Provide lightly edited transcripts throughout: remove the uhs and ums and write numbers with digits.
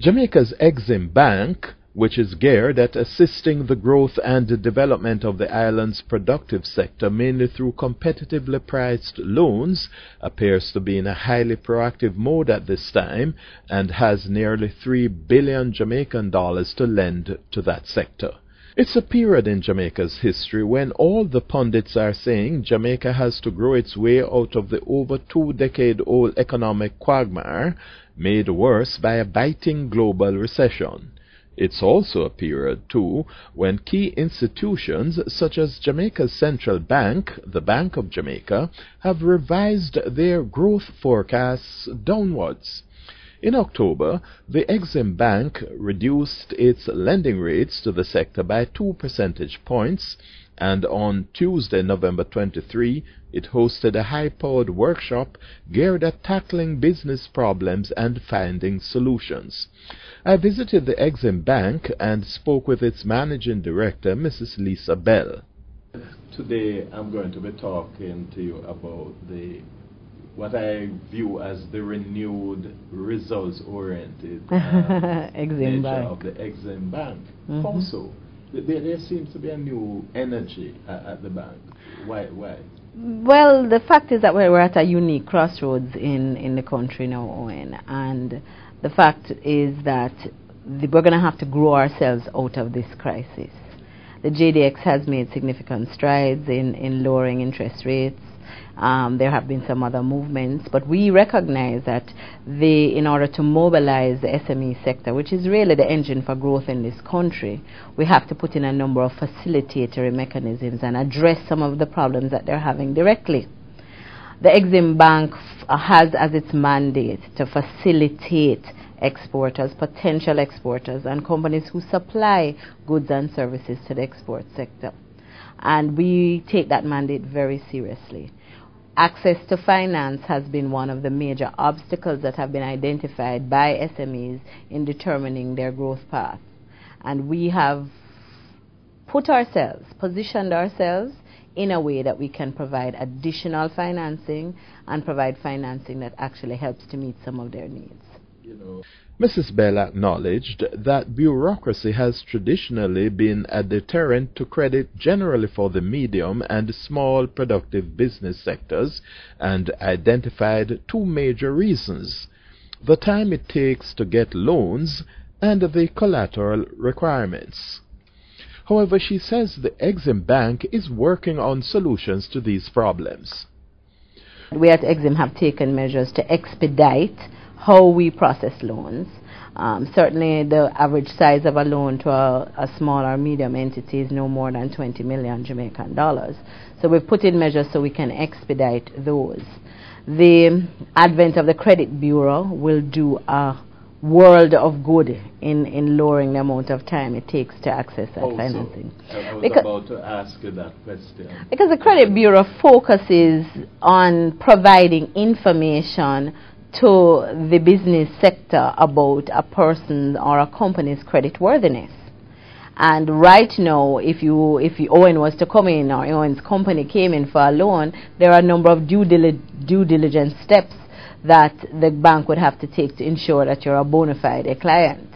Jamaica's EXIM Bank, which is geared at assisting the growth and development of the island's productive sector mainly through competitively priced loans, appears to be in a highly proactive mode at this time and has nearly $3 billion Jamaican dollars to lend to that sector. It's a period in Jamaica's history when all the pundits are saying Jamaica has to grow its way out of the over 2-decade-old economic quagmire made worse by a biting global recession. It's also a period, too, when key institutions such as Jamaica's central bank, the Bank of Jamaica, have revised their growth forecasts downwards. In October, the EXIM Bank reduced its lending rates to the sector by 2 percentage points, and on Tuesday, November 23, it hosted a high-powered workshop geared at tackling business problems and finding solutions. I visited the EXIM Bank and spoke with its managing director, Mrs. Lisa Bell. Today, I'm going to be talking to you about what I view as the renewed results-oriented nature of the EXIM Bank. Also, there seems to be a new energy at the bank. Why? Well, the fact is that we're at a unique crossroads in the country now, Owen, and the fact is that we're going to have to grow ourselves out of this crisis. The JDX has made significant strides in lowering interest rates. There have been some other movements, but we recognize that in order to mobilize the SME sector, which is really the engine for growth in this country, we have to put in a number of facilitatory mechanisms and address some of the problems that they're having directly. The EXIM Bank has as its mandate to facilitate exporters, potential exporters, and companies who supply goods and services to the export sector. And we take that mandate very seriously. Access to finance has been one of the major obstacles that have been identified by SMEs in determining their growth path. And we have positioned ourselves in a way that we can provide additional financing and provide financing that actually helps to meet some of their needs. Mrs. Bell acknowledged that bureaucracy has traditionally been a deterrent to credit generally for the medium and small productive business sectors and identified 2 major reasons: the time it takes to get loans and the collateral requirements. However, she says the EXIM Bank is working on solutions to these problems. We at EXIM have taken measures to expedite how we process loans. Certainly the average size of a loan to a small or medium entity is no more than 20 million Jamaican dollars. So we've put in measures so we can expedite those. The advent of the Credit Bureau will do a world of good in lowering the amount of time it takes to access that financing. I was about to ask you that question. Because the Credit Bureau focuses on providing information to the business sector about a person or a company's creditworthiness. And right now, if Owen was to come in or Owen's company came in for a loan, there are a number of due diligence steps that the bank would have to take to ensure that you're a bona fide client.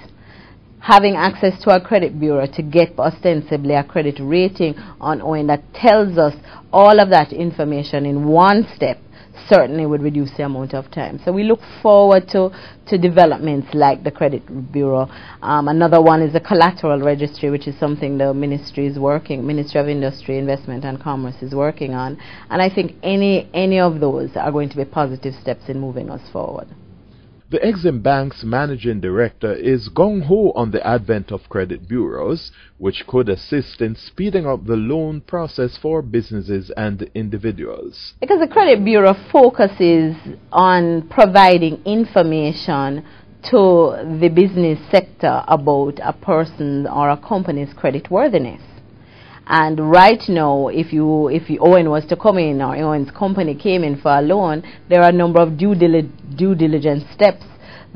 Having access to a credit bureau to get ostensibly a credit rating on Owen that tells us all of that information in one step certainly would reduce the amount of time. So we look forward to developments like the Credit Bureau. Another one is the collateral registry, which is something the Ministry of Industry, Investment and Commerce is working on. And I think any of those are going to be positive steps in moving us forward. The EXIM Bank's managing director is gung-ho on the advent of credit bureaus, which could assist in speeding up the loan process for businesses and individuals. Because the Credit Bureau focuses on providing information to the business sector about a person or a company's creditworthiness. And right now, if Owen was to come in or Owen's company came in for a loan, there are a number of due diligence steps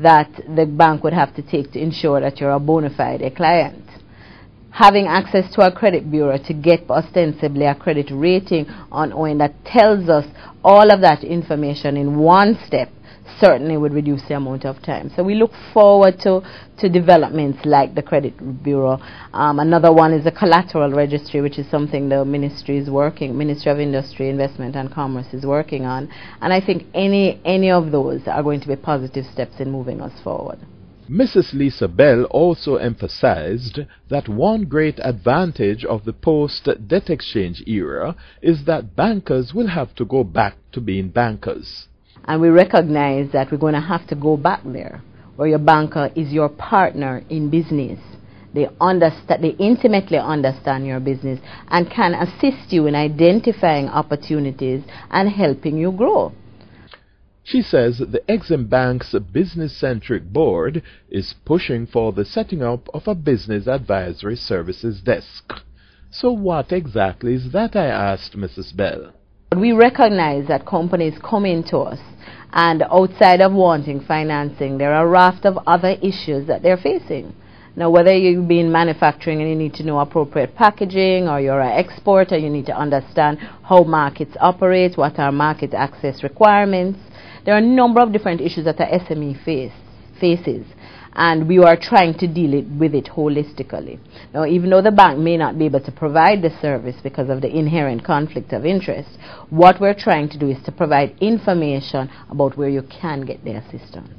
that the bank would have to take to ensure that you're a bona fide client. Having access to a credit bureau to get ostensibly a credit rating on Owen that tells us all of that information in one step certainly would reduce the amount of time. So we look forward to developments like the Credit Bureau. Another one is the collateral registry, which is something the Ministry of Industry, Investment and Commerce is working on. And I think any of those are going to be positive steps in moving us forward. Mrs. Lisa Bell also emphasized that one great advantage of the post-debt exchange era is that bankers will have to go back to being bankers. And we recognize that we're going to have to go back there, where your banker is your partner in business. They intimately understand your business and can assist you in identifying opportunities and helping you grow. She says the EXIM Bank's business-centric board is pushing for the setting up of a business advisory services desk. So what exactly is that, I asked Mrs. Bell. We recognize that companies come into us, and outside of wanting financing, there are a raft of other issues that they're facing. Now, whether you be in manufacturing and you need to know appropriate packaging, or you're an exporter, you need to understand how markets operate, what are market access requirements. There are a number of different issues that the SME faces, and we are trying to deal with it holistically. Now, even though the bank may not be able to provide the service because of the inherent conflict of interest, what we're trying to do is to provide information about where you can get the assistance.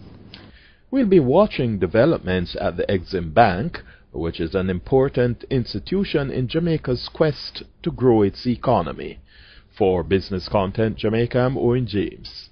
We'll be watching developments at the EXIM Bank, which is an important institution in Jamaica's quest to grow its economy. For Business Content Jamaica, I'm Owen James.